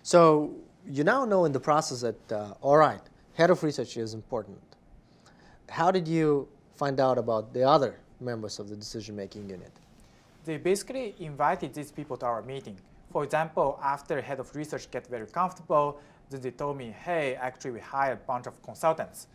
So you now know in the process that, all right, head of research is important. How did you find out about the other members of the decision-making unit? They basically invited these people to our meeting. For example, after head of research get very comfortable, then they told me, hey, actually we hired a bunch of consultants.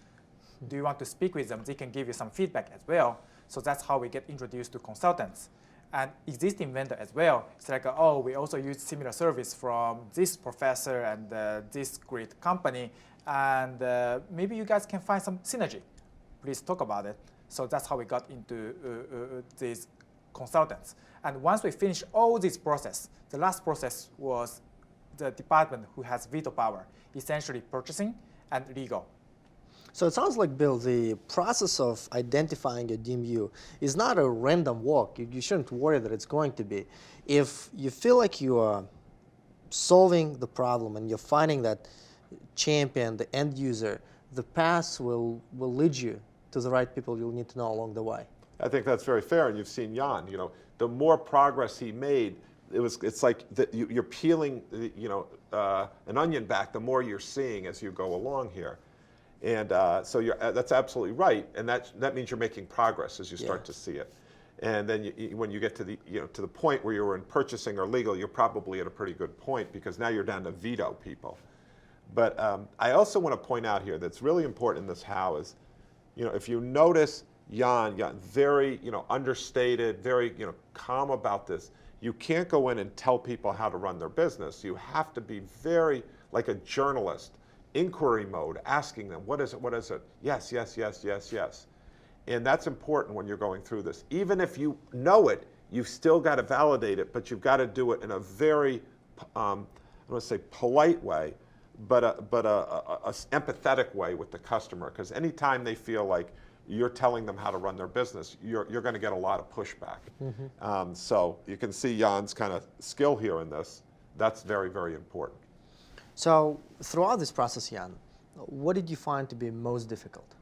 Do you want to speak with them? They can give you some feedback as well. So that's how we get introduced to consultants. And existing vendor as well. It's like, oh, we also use similar service from this professor and this great company. And maybe you guys can find some synergy. Please talk about it. So that's how we got into these consultants. And once we finish all this process, the last process was the department who has veto power, essentially purchasing and legal. So it sounds like, Bill, the process of identifying a DMU is not a random walk. You shouldn't worry that it's going to be. If you feel like you are solving the problem and you're finding that champion, the end user, the path will lead you to the right people you'll need to know along the way. I think that's very fair, and you've seen Jan. The more progress he made, it's like you're peeling, an onion back. The more you're seeing as you go along here, and so that's absolutely right, and that means you're making progress as you start to see it. And then when you get to the point where you're in purchasing or legal, you're probably at a pretty good point because now you're down to veto people. But I also want to point out here that's really important in this how is, if you notice Jan very, understated, very, calm about this. You can't go in and tell people how to run their business. You have to be very, like a journalist, inquiry mode, asking them, what is it, what is it? Yes, yes, yes, yes, yes. And that's important when you're going through this. Even if you know it, you've still got to validate it, but you've got to do it in a very, I don't want to say polite way, but a empathetic way with the customer. Because anytime they feel like you're telling them how to run their business, you're going to get a lot of pushback. Mm-hmm. So you can see Jan's kind of skill here in this. That's very, very important. So throughout this process, Jan, what did you find to be most difficult?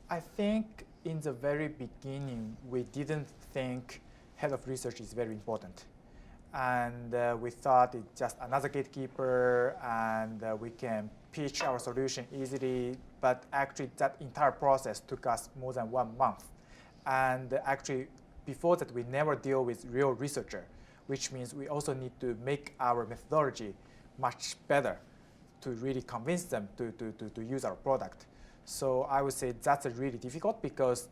I think in the very beginning, we didn't think head of research is very important. And we thought it's just another gatekeeper and we can pitch our solution easily. But actually, that entire process took us more than 1 month. And actually, before that, we never deal with real researcher, which means we also need to make our methodology much better to really convince them to use our product. So I would say that's really difficult because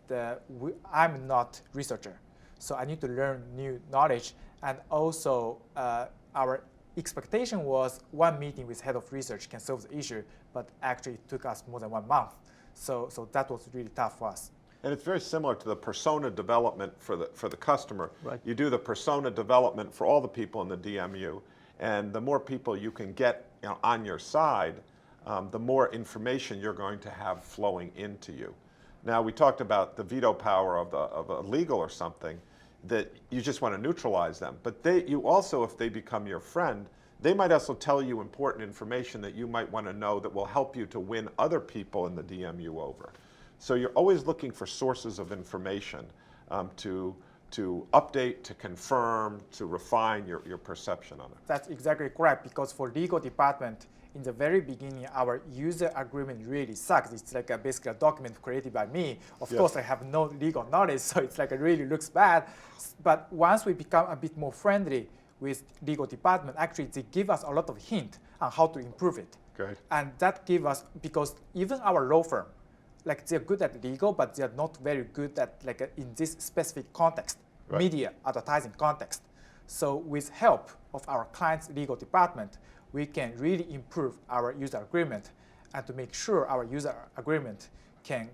I'm not researcher. So I need to learn new knowledge. And also, our expectation was one meeting with head of research can solve the issue, but actually it took us more than 1 month. So that was really tough for us. And it's very similar to the persona development for the customer. Right. You do the persona development for all the people in the DMU, and the more people you can get on your side, the more information you're going to have flowing into you. Now, we talked about the veto power of a legal or something, that you just want to neutralize them. But you also, if they become your friend, they might also tell you important information that you might want to know that will help you to win other people in the DMU over. So you're always looking for sources of information to update, to confirm, to refine your perception on it. That's exactly correct, because for legal department, in the very beginning, our user agreement really sucks. It's like basically a document created by me. Of course, I have no legal knowledge, so it's like it really looks bad. But once we become a bit more friendly with legal department, actually they give us a lot of hint on how to improve it. Great. And that give us, because even our law firm, like they're good at legal, but they're not very good at in this specific context, media, advertising context. So with help of our client's legal department, we can really improve our user agreement and to make sure our user agreement can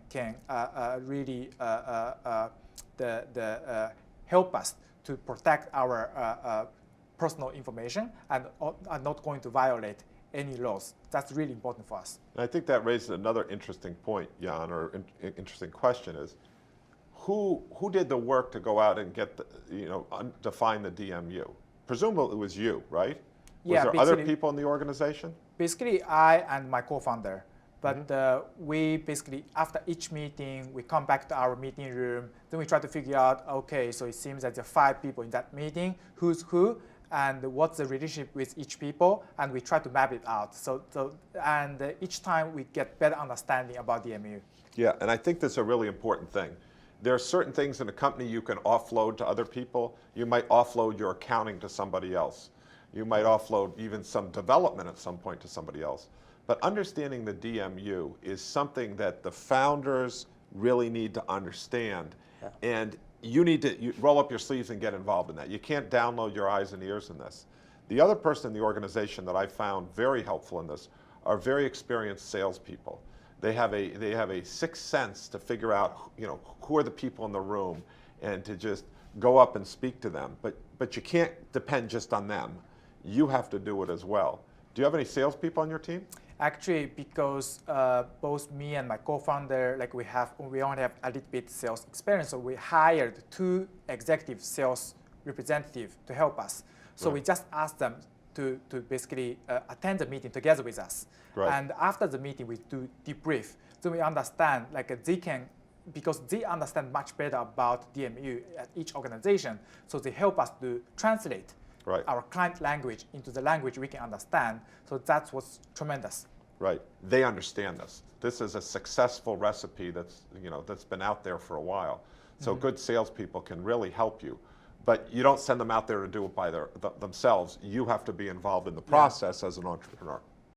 really help us to protect our personal information and are not going to violate any laws. That's really important for us. And I think that raises another interesting point, Jan, or interesting question is, who did the work to go out and get define the DMU? Presumably it was you, right? Yeah, was there other people in the organization? Basically, I and my co-founder. But we basically, after each meeting, we come back to our meeting room. Then we try to figure out, okay, so it seems that there are 5 people in that meeting. Who's who? and what's the relationship with each people, and we try to map it out. And each time we get better understanding about DMU. Yeah, and I think that's a really important thing. There are certain things in a company you can offload to other people. You might offload your accounting to somebody else. You might offload even some development at some point to somebody else. But understanding the DMU is something that the founders really need to understand. Yeah. And you need to roll up your sleeves and get involved in that. You can't download your eyes and ears in this. The other person in the organization that I found very helpful in this are very experienced salespeople. They have a sixth sense to figure out, who are the people in the room, and to just go up and speak to them. But you can't depend just on them. You have to do it as well. Do you have any salespeople on your team? Actually, because both me and my co-founder, we only have a little bit sales experience, so we hired 2 executive sales representatives to help us. So Right. we just asked them to basically attend the meeting together with us. Right. And after the meeting, we do debrief. So we understand, because they understand much better about DMU at each organization, so they help us to translate Right. our client language into the language we can understand. So that's what's tremendous. Right. They understand this. This is a successful recipe that's been out there for a while. So good salespeople can really help you. But you don't send them out there to do it by themselves. You have to be involved in the process as an entrepreneur.